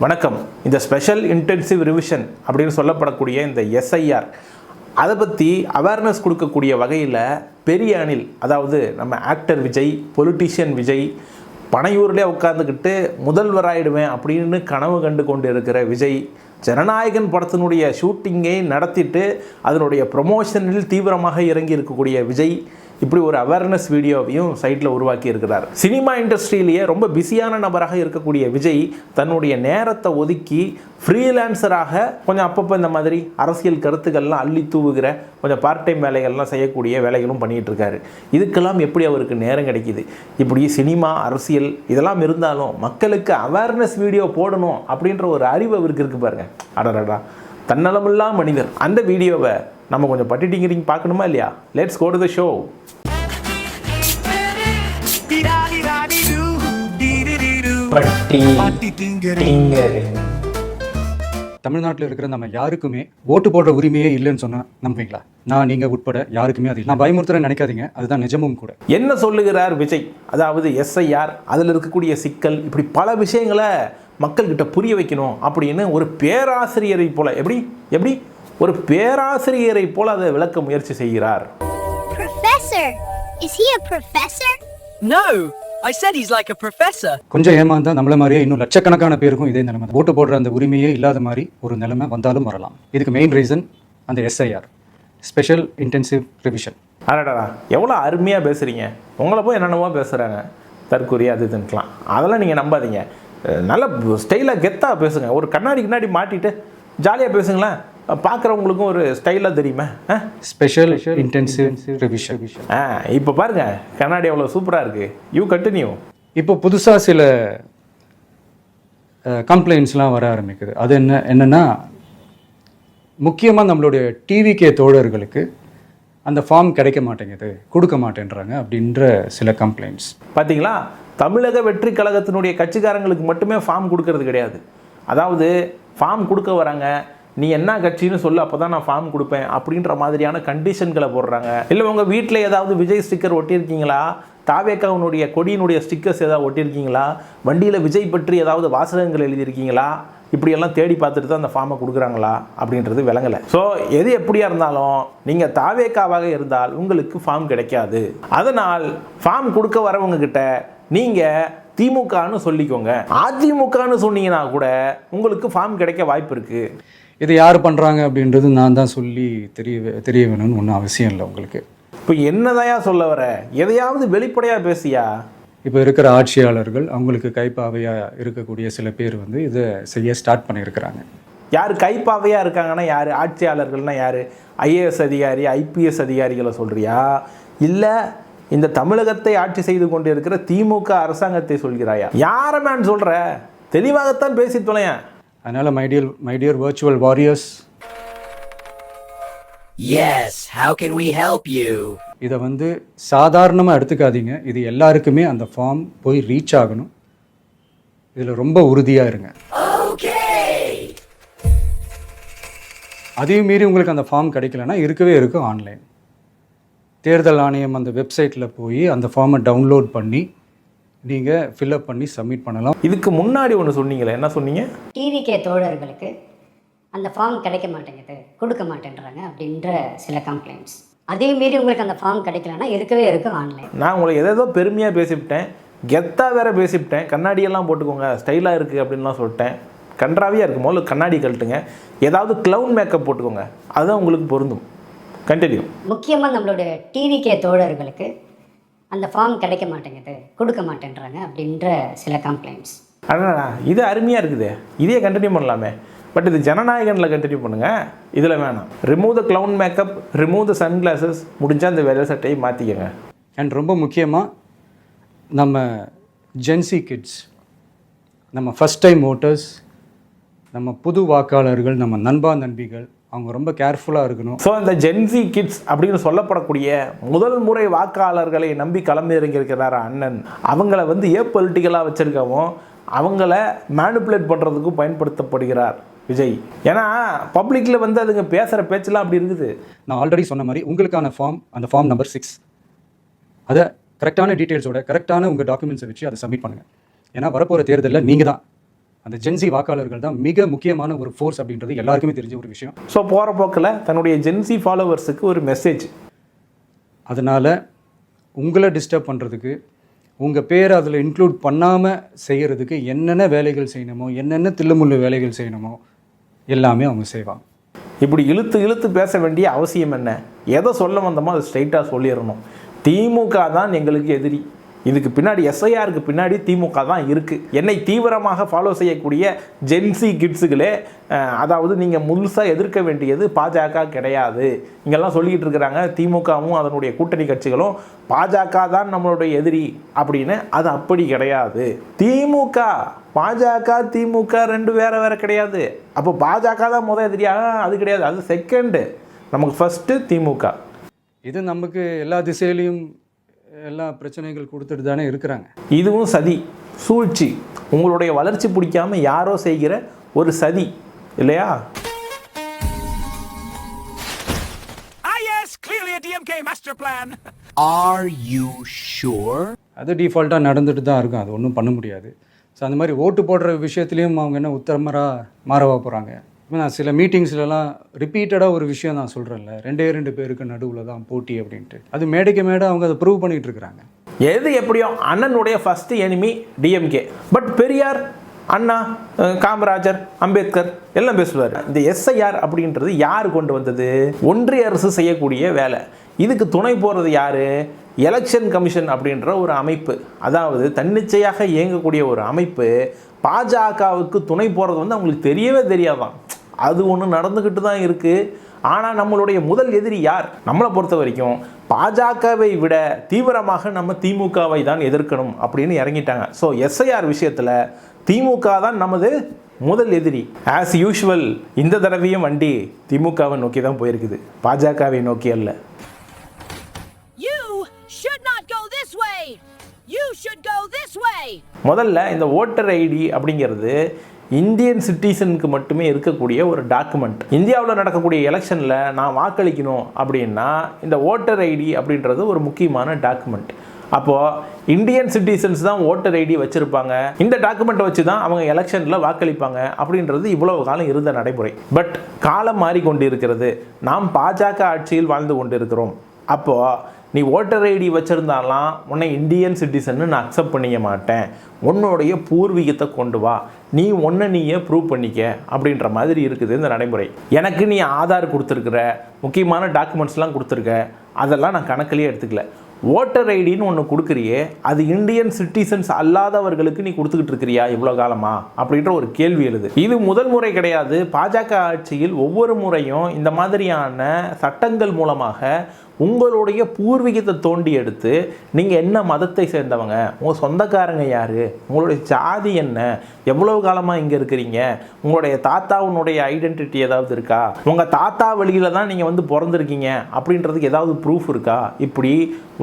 வணக்கம். இந்த special intensive revision அப்படின்னு சொல்லப்படக்கூடிய இந்த எஸ்ஐஆர் அதை பற்றி அவேர்னஸ் கொடுக்கக்கூடிய வகையில் பெரிய அணில், அதாவது நம்ம ஆக்டர் விஜய், பொலிட்டீஷியன் விஜய், பனையூரிலே உட்காந்துக்கிட்டு முதல்வராயிடுவேன் அப்படின்னு கனவு கண்டு கொண்டு இருக்கிற விஜய், ஜனநாயகன் படத்தினுடைய ஷூட்டிங்கை நடத்திட்டு அதனுடைய ப்ரொமோஷனில் தீவிரமாக இறங்கி இருக்கக்கூடிய விஜய் இப்படி ஒரு அவேர்னஸ் வீடியோவையும் சைட்டில் உருவாக்கி இருக்கிறார். சினிமா இண்டஸ்ட்ரியிலேயே ரொம்ப பிஸியான நபராக இருக்கக்கூடிய விஜய் தன்னுடைய நேரத்தை ஒதுக்கி ஃப்ரீலான்சராக கொஞ்சம் அப்பப்போ இந்த மாதிரி அரசியல் கருத்துக்கள்லாம் அள்ளி தூவுகிற கொஞ்சம் பார்ட் டைம் வேலைகள்லாம் செய்யக்கூடிய வேலைகளும் பண்ணிகிட்டு இருக்காரு. இதுக்கெல்லாம் எப்படி அவருக்கு நேரம் கிடைக்கிது? இப்படி சினிமா, அரசியல் இதெல்லாம் இருந்தாலும் மக்களுக்கு அவேர்னஸ் வீடியோ போடணும் அப்படின்ற ஒரு அறிவு அவருக்கு இருக்கு பாருங்க. அடடா, தன்னலமில்லா மனிதர். அந்த வீடியோவை நம்ம கொஞ்சம் பட்டிட்டிங்கிறீங்க பார்க்கணுமா இல்லையா? Let's go to the show. தமிழ்நாட்டில் இருக்கிற நம்ம யாருக்குமே ஓட்டு போடுற உரிமையே இல்லைன்னு சொன்னா நம்புவீங்களா? நான் நீங்க உட்பட யாருக்குமே அது நான் பயமுறுத்துறேன்னு நினைக்காதீங்க, அதுதான் நிஜமும் கூட. என்ன சொல்லுகிறார் விஜய்? அதாவது எஸ்ஐஆர், அதில் இருக்கக்கூடிய சிக்கல், இப்படி பல விஷயங்களை மக்கள்கிட்ட புரிய வைக்கணும் அப்படின்னு ஒரு பேராசிரியரை போல, எப்படி ஒரு பேராசிரியரை போல அதை விளக்க முயற்சி செய்கிறார். Professor, is he a professor? No, I said he's like a professor. கொஞ்சம் ஏமாந்தா நம்மள மாதிரியே இன்னும் லட்சக்கணக்கான பேருக்கும் இதே நிலைமை. ஓட்டு போடுற அந்த உரிமையே இல்லாத மாதிரி ஒரு நிலைமை வந்தாலும் வரலாம். இதுக்கு மெயின் ரீசன் அந்த எஸ்ஐஆர், ஸ்பெஷல் இன்டென்சிவ் ரிவிஷன். அடடா, எவ்வளோ அருமையாக பேசுகிறீங்க. உங்களை போய் என்னென்னமோ பேசுகிறாங்க, தற்கொலை அது இதுன்னுக்கலாம். அதெல்லாம் நீங்கள் நம்பாதீங்க. நல்ல ஸ்டைலாக கெத்தாக பேசுங்க. ஒரு கண்ணாடி மாட்டிட்டு ஜாலியாக பேசுங்களேன். பார்க்குறவங்களுக்கும் ஒரு ஸ்டைலாக தெரியுமா? Special intensive revision. இப்போ பாருங்க, கண்ணாடி அவ்வளோ சூப்பராக இருக்குது. You continue. இப்போ புதுசாக சில கம்ப்ளைண்ட்ஸ்லாம் வர ஆரம்பிக்குது. அது என்னன்னா முக்கியமாக நம்மளுடைய டிவிகே தோழர்களுக்கு அந்த ஃபார்ம் கிடைக்க மாட்டேங்குது, கொடுக்க மாட்டேன்றாங்க அப்படின்ற சில கம்ப்ளைண்ட்ஸ். பார்த்தீங்களா? தமிழக வெற்றி கழகத்தினுடைய கட்சிக்காரங்களுக்கு மட்டுமே ஃபார்ம் கொடுக்கறது கிடையாது. அதாவது ஃபார்ம் கொடுக்க வராங்க, நீ என்ன கட்சின்னு சொல்லு, அப்போ தான் நான் ஃபார்ம் கொடுப்பேன் அப்படின்ற மாதிரியான கண்டிஷன்களை போடுறாங்க. இல்லை உங்கள் வீட்டில் ஏதாவது விஜய் ஸ்டிக்கர் ஒட்டியிருக்கீங்களா, தாவேக்காவுடைய கொடியினுடைய ஸ்டிக்கர்ஸ் ஏதாவது ஒட்டியிருக்கீங்களா, வண்டியில் விஜய் பற்றி ஏதாவது வாசகங்கள் எழுதியிருக்கீங்களா, இப்படியெல்லாம் தேடி பார்த்துட்டு தான் அந்த ஃபார்மை கொடுக்குறாங்களா அப்படின்றது விளங்கலை. ஸோ எது எப்படியா இருந்தாலும் நீங்கள் தாவேக்காவாக இருந்தால் உங்களுக்கு ஃபார்ம் கிடைக்காது. அதனால் ஃபார்ம் கொடுக்க வரவங்க கிட்ட நீங்கள் திமுகன்னு சொல்லிக்கோங்க. அதிமுகன்னு சொன்னீங்கன்னா கூட உங்களுக்கு ஃபார்ம் கிடைக்க வாய்ப்பு இருக்குது. இது யார் பண்ணுறாங்க அப்படின்றது நான் தான் சொல்லி தெரிய வேணும்னு ஒன்றும் அவசியம் இல்லை உங்களுக்கு. இப்போ என்னதையா சொல்ல வர? எதையாவது வெளிப்படையாக பேசியா? இப்போ இருக்கிற ஆட்சியாளர்கள், அவங்களுக்கு கைப்பாவையாக இருக்கக்கூடிய சில பேர் இதை செய்ய ஸ்டார்ட் பண்ணியிருக்கிறாங்க. யார் கைப்பாவையாக இருக்காங்கன்னா யார்? ஆட்சியாளர்கள்னால் யார்? ஐஏஎஸ் அதிகாரி, ஐபிஎஸ் அதிகாரிகளை சொல்கிறியா? இல்லை இந்த தமிழகத்தை ஆட்சி செய்து கொண்டு இருக்கிற திமுக அரசாங்கத்தை சொல்கிறாயா? யாரை மேன் சொல்கிற? தெளிவாகத்தான் பேசி தொலையேன். அதனால் my dear virtual warriors, Yes, how can we help you? இதை சாதாரணமாக எடுத்துக்காதீங்க. இது எல்லாருக்குமே அந்த ஃபார்ம் போய் ரீச் ஆகணும். இதில் ரொம்ப உறுதியாக இருங்க. அதையும் மீறி உங்களுக்கு அந்த ஃபார்ம் கிடைக்கலன்னா இருக்கவே இருக்கும் ஆன்லைன். தேர்தல் ஆணையம் அந்த வெப்சைட்டில் போய் அந்த ஃபார்மை டவுன்லோட் பண்ணி நீங்கள் ஃபில்அப் பண்ணி சப்மிட் பண்ணலாம். இதுக்கு முன்னாடி ஒன்று சொன்னீங்களே, என்ன சொன்னீங்க? டிவிகே தோழர்களுக்கு அந்த ஃபார்ம் கிடைக்க மாட்டேங்குது, கொடுக்க மாட்டேன்றாங்க அப்படின்ற சில கம்ப்ளைண்ட்ஸ். அதையும் மீறி உங்களுக்கு அந்த ஃபார்ம் கிடைக்கலன்னா இருக்கவே இருக்கும் ஆன்லைன். நான் உங்களை ஏதோ பெருமையாக பேசிவிட்டேன், கெத்தாக வேற பேசிவிட்டேன். கண்ணாடியெல்லாம் போட்டுக்கோங்க, ஸ்டைலாக இருக்குது அப்படின்லாம் சொல்லிட்டேன். கன்றாவியாக இருக்கும். முதல்ல கண்ணாடி கழட்டுங்க, ஏதாவது க்ளவுன் மேக்கப் போட்டுக்கோங்க, அதுதான் உங்களுக்கு பொருந்தும். கண்டினியூ. முக்கியமாக நம்மளுடைய டிவிகே தோழர்களுக்கு அந்த ஃபார்ம் கிடைக்க மாட்டேங்குது, கொடுக்க மாட்டேன்றாங்க அப்படின்ற சில கம்ப்ளைண்ட்ஸ். அண்ணா, இது அருமையாக இருக்குது, இதே கண்டினியூ பண்ணலாமே. பட் இது ஜனநாயகனில் கண்டினியூ பண்ணுங்கள், இதில் வேணாம். Remove the clown makeup, remove the sunglasses, முடிஞ்சால் அந்த வெள்ளை சட்டையை மாற்றிக்கங்க. அண்ட் ரொம்ப முக்கியமாக நம்ம ஜென்சி கிட்ஸ், நம்ம ஃபஸ்ட் டைம் ஓட்டர்ஸ், நம்ம புது வாக்காளர்கள், நம்ம நண்பிகள், அவங்க ரொம்ப கேர்ஃபுல்லாக இருக்கணும். ஸோ இந்த ஜென்சி கிட்ஸ் அப்படின்னு சொல்லப்படக்கூடிய முதல் முறை வாக்காளர்களை நம்பி களமிறங்கியிருக்கிறார் அண்ணன். அவங்கள பொலிட்டிக்கலாக வச்சுருக்கவும் அவங்கள மேனிப்புலேட் பண்ணுறதுக்கும் பயன்படுத்தப்படுகிறார் விஜய். ஏன்னா பப்ளிக்கில் அதுங்க பேசுகிற பேச்செல்லாம் அப்படி இருக்குது. நான் ஆல்ரெடி சொன்ன மாதிரி உங்களுக்கான ஃபார்ம், அந்த ஃபார்ம் நம்பர் 6, அதை கரெக்டான டீட்டெயில்ஸோட கரெக்டான உங்கள் டாக்குமெண்ட்ஸை வச்சு அதை சப்மிட் பண்ணுங்கள். ஏன்னா வரப்போகிற தேர்தலில் நீங்கள் தான் அந்த ஜென்சி வாக்காளர்கள் தான் மிக முக்கியமான ஒரு ஃபோர்ஸ் அப்படின்றது எல்லாருக்குமே தெரிஞ்ச ஒரு விஷயம். ஸோ போகிற போக்கில் தன்னுடைய ஜென்சி ஃபாலோவர்ஸுக்கு ஒரு மெசேஜ். அதனால் உங்களை டிஸ்டர்ப் பண்ணுறதுக்கு, உங்கள் பேரை அதில் இன்க்ளூட் பண்ணாமல் செய்கிறதுக்கு என்னென்ன வேலைகள் செய்யணுமோ, என்னென்ன தில்லுமுள்ளு வேலைகள் செய்யணுமோ எல்லாமே அவங்க செய்வாங்க. இப்படி இழுத்து இழுத்து பேச வேண்டிய அவசியம் என்ன? எதை சொல்ல வந்தோமோ அதை ஸ்ட்ரைட்டாக சொல்லிடணும். திமுக தான் எங்களுக்கு எதிரி. இதுக்கு பின்னாடி எஸ்ஐஆருக்கு பின்னாடி திமுக தான் இருக்குது. என்னை தீவிரமாக ஃபாலோ செய்யக்கூடிய ஜென்சி கிட்ஸுகளே, அதாவது நீங்கள் முழுசாக எதிர்க்க வேண்டியது பாஜக கிடையாது. இங்கெல்லாம் சொல்லிக்கிட்டு இருக்கிறாங்க திமுகவும் அதனுடைய கூட்டணி கட்சிகளும் பாஜக தான் நம்மளுடைய எதிரி அப்படின்னு. அது அப்படி கிடையாது. திமுக பாஜக திமுக ரெண்டு வேறு வேறு கிடையாது. அப்போ பாஜக தான் முதல் எதிரியாக அது கிடையாது, அது செகண்டு. நமக்கு ஃபஸ்ட்டு திமுக. இது நமக்கு எல்லா திசையிலையும் எல்லா பிரச்சனைகள் கொடுத்துட்டு தானே இருக்கிறாங்க. இதுவும் சதி, சூழ்ச்சி, உங்களுடைய வளர்ச்சி பிடிக்காம யாரோ செய்கிற ஒரு சதி இல்லையா? Yes, clearly a DMK master plan. Are you sure? அது டிஃபால்ட்டாக நடந்துட்டு தான் இருக்கும், அது ஒன்றும் பண்ண முடியாது. ஸோ அந்த மாதிரி ஓட்டு போடுற விஷயத்துலேயும் அவங்க என்ன உத்தரமராக மாறவா போகிறாங்க. இப்போ நான் சில மீட்டிங்ஸ்லலாம் ரிப்பீட்டடாக ஒரு விஷயம் நான் சொல்கிறேன்ல, 2 பேருக்கு நடுவில் தான் போட்டி அப்படின்ட்டு. அது மேடைக்கு மேடை அவங்க அதை ப்ரூவ் பண்ணிகிட்டு இருக்கிறாங்க. எது எப்படியோ அண்ணனுடைய first enemy DMK. But Periyar, Anna, Kamarajar, Ambedkar எல்லாம் பேசுவார். இந்த எஸ்ஐஆர் அப்படின்றது யார் கொண்டு வந்தது? ஒன்றிய அரசு செய்யக்கூடிய வேலை. இதுக்கு துணை போகிறது யார்? எலெக்ஷன் கமிஷன் அப்படின்ற ஒரு அமைப்பு, அதாவது தன்னிச்சையாக இயங்கக்கூடிய ஒரு அமைப்பு. பாஜகவுக்கு துணை போகிறது வந்து அவங்களுக்கு தெரியவே தெரியாதான். அது ஒன்று நடந்துக்கிட்டு தான் இருக்குது. ஆனால் நம்மளுடைய முதல் எதிரி யார்? நம்மளை பொறுத்த வரைக்கும் பாஜகவை விட தீவிரமாக நம்ம திமுகவை தான் எதிர்க்கணும் அப்படின்னு இறங்கிட்டாங்க. ஸோ எஸ்ஐஆர் விஷயத்தில் திமுக தான் நமது முதல் எதிரி. ஆஸ் யூஷுவல் இந்த தடவையும் வண்டி திமுகவை நோக்கி தான் போயிருக்குது, பாஜகவை நோக்கி அல்ல. You should not go this way. You should go this way. முதல்ல இந்த ஓட்டர் ஐடி அப்படிங்கிறது இந்தியன் சிட்டிசனுக்கு மட்டுமே இருக்கக்கூடிய ஒரு டாக்குமெண்ட். இந்தியாவில் நடக்கக்கூடிய எலெக்ஷனில் நான் வாக்களிக்கணும் அப்படின்னா இந்த ஓட்டர் ஐடி அப்படின்றது ஒரு முக்கியமான டாக்குமெண்ட். அப்போது இந்தியன் சிட்டிசன்ஸ் தான் ஓட்டர் ஐடி வச்சுருப்பாங்க. இந்த டாக்குமெண்ட்டை வச்சு தான் அவங்க எலெக்ஷனில் வாக்களிப்பாங்க அப்படின்றது இவ்வளவு காலம் இருந்த நடைமுறை. பட் காலம் மாறிக்கொண்டு இருக்கிறது. நாம் பாஜக ஆட்சியில் வாழ்ந்து கொண்டு இருக்கிறோம். அப்போது நீ ஓட்டர் ஐடி வச்சுருந்தாலாம் உன்னை இந்தியன் சிட்டிசன்னு நான் அக்செப்ட் பண்ணிக்க மாட்டேன், உன்னுடைய பூர்வீகத்தை கொண்டு வா, நீ நீயே ப்ரூவ் பண்ணிக்க அப்படின்ற மாதிரி இருக்குது இந்த நடைமுறை. எனக்கு நீ ஆதார் கொடுத்துருக்குற, முக்கியமான டாக்குமெண்ட்ஸ்லாம் கொடுத்துருக்க, அதெல்லாம் நான் கணக்கிலேயே எடுத்துக்கல. ஓட்டர் ஐடின்னு ஒன்று கொடுக்குறியே, அது இந்தியன் சிட்டிசன்ஸ் அல்லாதவர்களுக்கு நீ கொடுத்துக்கிட்டு இருக்கிறியா இவ்வளோ காலமா அப்படின்ற ஒரு கேள்வி எழுது. இது முதல் முறை கிடையாது. பாஜக ஆட்சியில் ஒவ்வொரு முறையும் இந்த மாதிரியான சட்டங்கள் மூலமாக உங்களுடைய பூர்வீகத்தை தோண்டி எடுத்து நீங்கள் என்ன மதத்தை சேர்ந்தவங்க, உங்கள் சொந்தக்காரங்க யார், உங்களுடைய ஜாதி என்ன, எவ்வளவு காலமாக இங்கே இருக்கிறீங்க, உங்களுடைய தாத்தாவுனுடைய ஐடென்டிட்டி ஏதாவது இருக்கா, உங்கள் தாத்தா வழியில் தான் நீங்கள் வந்து பிறந்திருக்கீங்க அப்படின்றதுக்கு ஏதாவது ப்ரூஃப் இருக்கா, இப்படி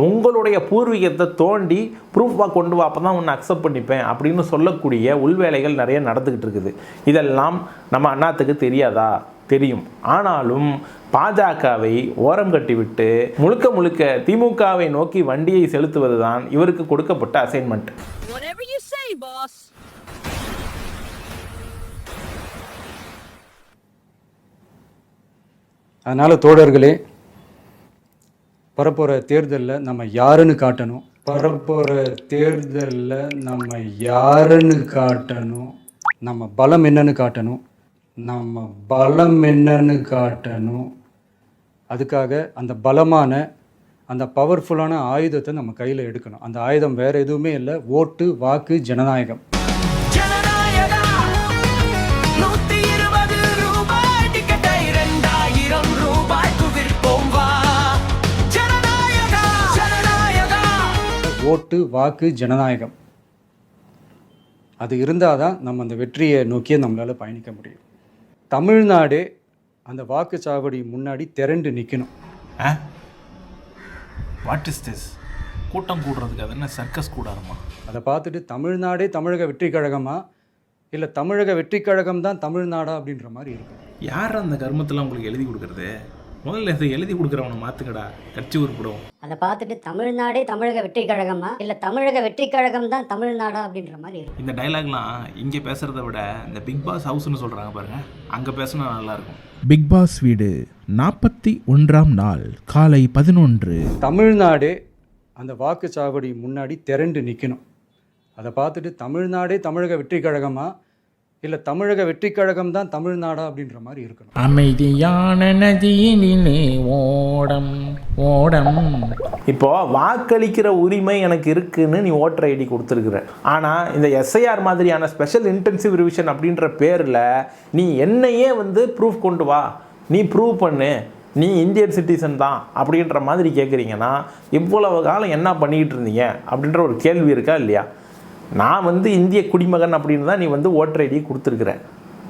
உங்களுடைய பூர்வீகத்தை தோண்டி ப்ரூஃபாக கொண்டு வா, அப்போ தான் உன்னை அக்செப்ட் பண்ணிப்பேன் அப்படின்னு சொல்லக்கூடிய உள்வேலைகள் நிறைய நடந்துக்கிட்டு இருக்குது. இதெல்லாம் நம்ம அண்ணாத்துக்கு தெரியாதா? தெரியும். ஆனாலும் பாஜகவை ஓரம் கட்டிவிட்டு முழுக்க முழுக்க திமுகவை நோக்கி வண்டியை செலுத்துவதுதான் இவருக்கு கொடுக்கப்பட்ட assignment. Whatever you say, boss. அதனால் தோழர்களே, வரப்போகிற தேர்தலில் நம்ம யாருன்னு காட்டணும். வரப்போகிற தேர்தலில் நம்ம யாருன்னு காட்டணும். நம்ம பலம் என்னன்னு காட்டணும். நம்ம பலம் என்னன்னு காட்டணும். அதுக்காக அந்த பலமான அந்த பவர்ஃபுல்லான ஆயுதத்தை நம்ம கையில் எடுக்கணும். அந்த ஆயுதம் வேறு எதுவுமே இல்லை, ஓட்டு, வாக்கு, ஜனநாயகம். ஜனநாயகா 120 ரூபாய் டிக்கெட்டை 2000 ரூபாய்க்கு விற்போம் வா. ஜனநாயகா ஜனநாயகா. ஓட்டு, வாக்கு, ஜனநாயகம் அது இருந்தால் தான் நம்ம அந்த வெற்றியை நோக்கியே நம்மளால் பயணிக்க முடியும். தமிழ்நாடு அந்த வாக்குச்சாவடி முன்னாடி திரண்டு நிற்கணும். What is this? கூட்டம் கூடுறதுக்கு அது என்ன சர்க்கஸ் கூடாரமா? அதை பார்த்துட்டு தமிழ்நாடே தமிழக வெற்றி கழகமா இல்லை தமிழக வெற்றி கழகம் தான் தமிழ்நாடா அப்படின்ற மாதிரி இருக்கும். யார் அந்த கர்மத்தில் உங்களுக்கு எழுதி கொடுக்குறது? முதல்ல இதை எழுதி கொடுக்குறவனை மாற்றுங்கடா, கட்சி உருப்பிடும். அதை பார்த்துட்டு தமிழ்நாடே தமிழக வெற்றி கழகமா இல்லை தமிழக வெற்றி கழகம் தான் தமிழ்நாடா அப்படின்ற மாதிரி இருக்கு. இந்த டைலாக்லாம் இங்கே பேசுகிறத விட இந்த பிக் பாஸ் ஹவுஸ்னு சொல்கிறாங்க பாருங்கள், அங்கே பேசினா நல்லாயிருக்கும். பிக் பாஸ் வீடு 41ஆம் நாள் காலை 11. தமிழ்நாடே அந்த வாக்குச்சாவடி முன்னாடி திரண்டு நிற்கணும். அதை பார்த்துட்டு தமிழ்நாடே தமிழக வெற்றி கழகமா இல்லை தமிழக வெற்றி கழகம் தான் தமிழ்நாடா அப்படின்ற மாதிரி இருக்கணும். அமைதியான நதியினிலே ஓடம் ஓடம். இப்போ வாக்களிக்கிற உரிமை எனக்கு இருக்குன்னு நீ ஓட்டர் ஐடி கொடுத்துருக்குற. ஆனால் இந்த எஸ்ஐஆர் மாதிரியான ஸ்பெஷல் இன்டென்சிவ் ரிவிஷன் அப்படின்ற பேரில் நீ என்னையே வந்து ப்ரூஃப் கொண்டு வா, நீ ப்ரூவ் பண்ணு, நீ இந்தியன் சிட்டிசன் தான் அப்படின்ற மாதிரி கேட்குறீங்கன்னா இவ்வளவு காலம் என்ன பண்ணிக்கிட்டு இருந்தீங்க அப்படின்ற ஒரு கேள்வி இருக்கா இல்லையா? நான் வந்து இந்திய குடிமகன் அப்படின்னு தான் நீ வந்து ஓட்டர் ஐடி கொடுத்துருக்குற.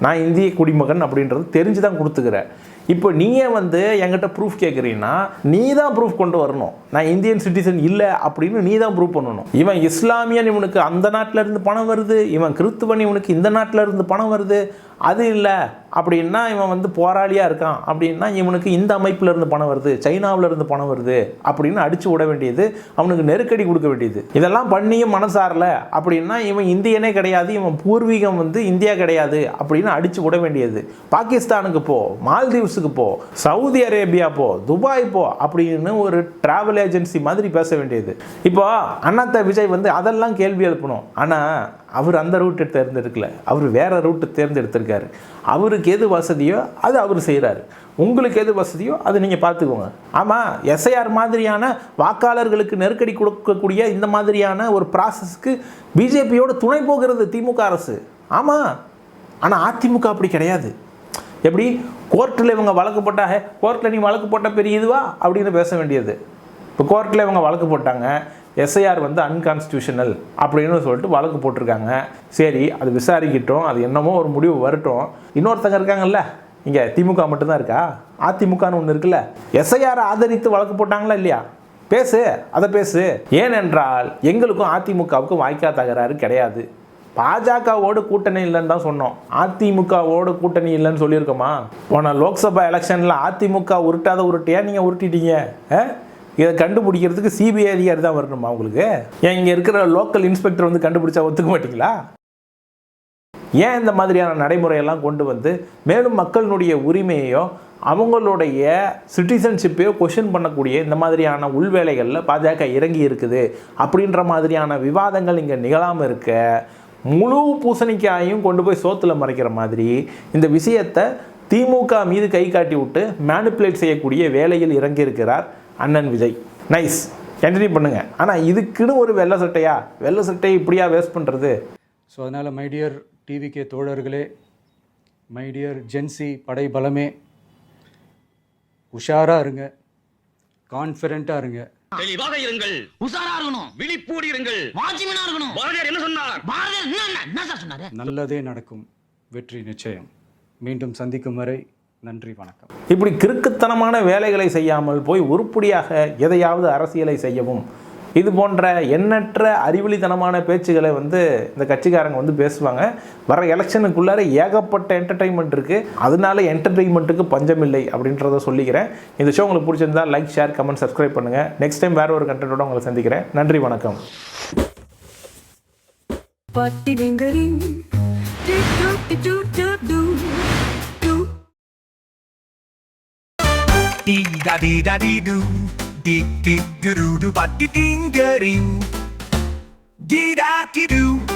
நான் இந்திய குடிமகன் அப்படின்றது தெரிஞ்சு தான் கொடுத்துக்கிற. இப்போ நீயே வந்து என்கிட்ட ப்ரூஃப் கேட்குறீங்கன்னா நீ தான் ப்ரூஃப் கொண்டு வரணும். நான் இந்தியன் சிட்டிசன் இல்லை அப்படின்னு நீ தான் ப்ரூவ் பண்ணணும். இவன் இஸ்லாமியன், இவனுக்கு அந்த நாட்டில் இருந்து பணம் வருது, இவன் கிறிஸ்துவன், இவனுக்கு இந்த நாட்டில் இருந்து பணம் வருது, அது இல்லை அப்படின்னா இவன் வந்து போராளியாக இருக்கான் அப்படின்னா இவனுக்கு இந்த அமைப்பில் இருந்து பணம் வருது, சைனாவில் இருந்து பணம் வருது அப்படின்னு அடித்து விட வேண்டியது, அவனுக்கு நெருக்கடி கொடுக்க வேண்டியது. இதெல்லாம் பண்ணியும் மனசாரல அப்படின்னா இவன் இந்தியனே கிடையாது, இவன் பூர்வீகம் வந்து இந்தியா கிடையாது அப்படின்னு அடித்து விட வேண்டியது. பாகிஸ்தானுக்கு போ, மால்தீவ்ஸுக்கு போ, சவுதி அரேபியா போ, துபாய் போ அப்படின்னு ஒரு டிராவல் ஏஜென்சி மாதிரி பேச வேண்டியது. இப்போ அண்ணாத்த விஜய் வந்து அதெல்லாம் கேள்வி எழுப்பணும். ஆனால் அவர் அந்த ரூட்டை தேர்ந்தெடுக்கல, அவர் வேற ரூட்டை தேர்ந்தெடுத்திருக்காரு. அவருக்கு எது வசதியோ அது அவர் செய்கிறாரு, உங்களுக்கு எது வசதியோ அதை நீங்கள் பார்த்துக்கோங்க. ஆமாம், எஸ்ஐஆர் மாதிரியான வாக்காளர்களுக்கு நெருக்கடி கொடுக்கக்கூடிய இந்த மாதிரியான ஒரு ப்ராசஸ்க்கு பிஜேபியோட துணை போகிறது திமுக அரசு. ஆமாம், ஆனால் அதிமுக அப்படி கிடையாது. எப்படி கோர்ட்டில் இவங்க வழக்கு போட்டாங்க, கோர்ட்டில் நீ வழக்கு போட்ட பெரிய இதுவா அப்படின்னு பேச வேண்டியது. இப்போ கோர்ட்டில் இவங்க வழக்கு போட்டாங்க, எஸ்ஐஆர் வந்து அன்கான்ஸ்டியூஷனல் அப்படின்னு சொல்லிட்டு வழக்கு போட்டிருக்காங்க. சரி, அது விசாரிக்கிட்டோம், அது என்னமோ ஒரு முடிவு வரட்டும். இன்னொருத்தங்க இருக்காங்கல்ல, இங்கே திமுக மட்டும்தான் இருக்கா, அதிமுகன்னு ஒன்று இருக்குல்ல, எஸ்ஐஆர் ஆதரித்து வழக்கு போட்டாங்களா இல்லையா? பேசு, அதை பேசு. ஏனென்றால் எங்களுக்கும் அதிமுகவுக்கும் வாய்க்கா தகராறு கிடையாது. பாஜகவோடு கூட்டணி இல்லைன்னு தான் சொன்னோம், அதிமுகவோடு கூட்டணி இல்லைன்னு சொல்லியிருக்கோமா? போன லோக்சபா எலெக்ஷனில் அதிமுக உருட்டாத உருட்டையா நீங்கள் உருட்டிட்டீங்க. இதை கண்டுபிடிக்கிறதுக்கு சிபிஐ அதிகாரி தான் வரணுமா உங்களுக்கு? ஏன் இங்கே இருக்கிற லோக்கல் இன்ஸ்பெக்டர் வந்து கண்டுபிடிச்சா ஒத்துக்க மாட்டீங்களா? ஏன் இந்த மாதிரியான நடைமுறையெல்லாம் கொண்டு வந்து மேலும் மக்களுடைய உரிமையோ அவங்களுடைய சிட்டிசன்ஷிப்பையோ கொஷின் பண்ணக்கூடிய இந்த மாதிரியான உள்வேலைகளில் பாஜக இறங்கி இருக்குது அப்படின்ற மாதிரியான விவாதங்கள் இங்கே நிகழாமல் இருக்க, முழு பூசணிக்காயும் கொண்டு போய் சோத்துல மறைக்கிற மாதிரி இந்த விஷயத்தை திமுக மீது கை காட்டி விட்டு மேனிப்புலேட் செய்யக்கூடிய வேலையில் இறங்கி இருக்கிறார் அண்ணன் விஜய். நைஸ், கண்டினியூ பண்ணுங்க. ஆனால் இதுக்குன்னு ஒரு வெள்ளை சட்டையா, வெள்ளை சட்டையை இப்படியா வேஸ்ட் பண்ணுறது? ஸோ அதனால் மைடியர் டிவிகே தோழர்களே, மைடியர் ஜென்சி படை பலமே, உஷாராக இருங்க, கான்ஃபிடென்ட்டாக இருங்க, தெளிவாக இருங்கள், உசாரா இருக்கணும், விழிப்போடு இருங்கள், வாட்ச்மேனா இருக்கணும். பாரதியார் என்ன சொன்னார்? பாரதியார் என்ன சார் சொன்னாரு? நல்லதே நடக்கும், வெற்றி நிச்சயம். மீண்டும் சந்திக்கும் வரை நன்றி, வணக்கம். இப்படி கிறுக்குத்தனமான வேலைகளை செய்யாமல் போய் உருப்படியாக எதையாவது அரசியலை செய்யவும், இது போன்ற எண்ணற்ற அறிவொளித்தனமான பேச்சுகளை வந்து இந்த கட்சிக்காரங்க வந்து பேசுவாங்க. வர எலெக்ஷனுக்குள்ளார ஏகப்பட்ட என்டர்டெயின்மெண்ட் இருக்குது, அதனால என்டர்டெயின்மெண்ட்டுக்கு பஞ்சம் இல்லை அப்படின்றத சொல்லிக்கிறேன். இந்த ஷோ உங்களுக்கு பிடிச்சிருந்தா லைக், ஷேர், கமெண்ட், சப்ஸ்கிரைப் பண்ணுங்கள். நெக்ஸ்ட் டைம் வேறு ஒரு கண்டென்ட்டோட உங்களை சந்திக்கிறேன். நன்றி, வணக்கம். Dee da dee da dee doo, dee dee doo doo doo ba dee ding da ding, dee da dee doo.